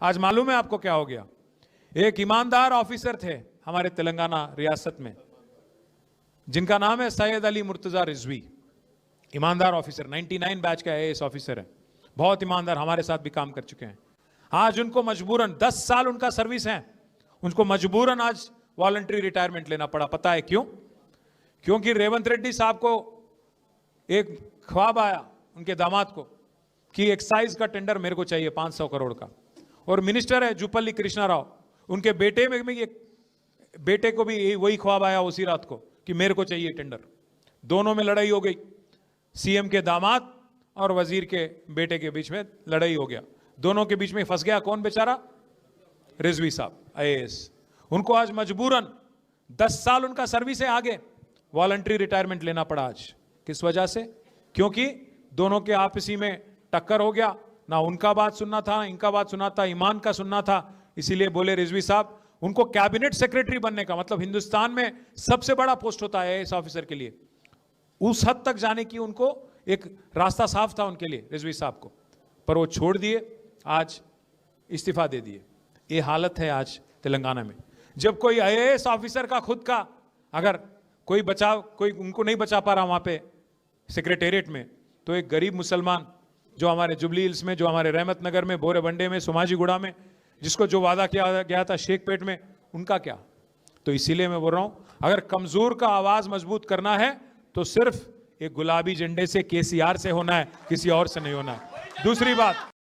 आज मालूम है आपको क्या हो गया? एक ईमानदार ऑफिसर थे हमारे तेलंगाना रियासत में, जिनका नाम है सैयद अली मुर्तजा रिजवी। ईमानदार ऑफिसर, 99 बैच का आईएएस ऑफिसर है, बहुत ईमानदार, हमारे साथ भी काम कर चुके हैं। आज उनको मजबूरन 10 साल उनका सर्विस है, उनको मजबूरन आज वॉलंटरी रिटायरमेंट लेना पड़ा। पता है क्यों? क्योंकि रेवंत रेड्डी साहब को एक ख्वाब आया उनके दामाद को कि एक्साइज का टेंडर मेरे को चाहिए 500 करोड़ का, और मिनिस्टर है जुपल्ली कृष्णा राव, उनके बेटे को भी वही ख्वाब आया उसी रात को कि मेरे को चाहिए टेंडर। दोनों में लड़ाई हो गई, सीएम के दामाद और वजीर के बेटे के बीच में लड़ाई हो गया। दोनों के बीच में फंस गया कौन बेचारा? रिजवी साहब आईएएस। उनको आज मजबूरन 10 साल उनका सर्विस है, आगे वॉलंटरी रिटायरमेंट लेना पड़ा आज। किस वजह से? क्योंकि दोनों के आपसी में टक्कर हो गया, ना उनका बात सुनना था, इनका बात सुनना था, ईमान का सुनना था। इसीलिए बोले रिजवी साहब, उनको कैबिनेट सेक्रेटरी बनने का मतलब हिंदुस्तान में सबसे बड़ा पोस्ट होता है आईएएस ऑफिसर के लिए, उस हद तक जाने की उनको एक रास्ता साफ था उनके लिए रिजवी साहब को, पर वो छोड़ दिए, आज इस्तीफा दे दिए। ये हालत है आज तेलंगाना में। जब कोई आईएएस ऑफिसर का खुद का अगर कोई उनको नहीं बचा पा रहा वहां पे सेक्रेटेरिएट में, तो एक गरीब मुसलमान जो हमारे जुबली हिल्स में, जो हमारे रहमत नगर में, बोरेबंडे में, सोमाजीगुड़ा में, जिसको जो वादा किया गया था शेखपेट में, उनका क्या? तो इसीलिए मैं बोल रहा हूं, अगर कमजोर का आवाज मजबूत करना है तो सिर्फ एक गुलाबी झंडे से, केसीआर से होना है, किसी और से नहीं होना है। दूसरी बात,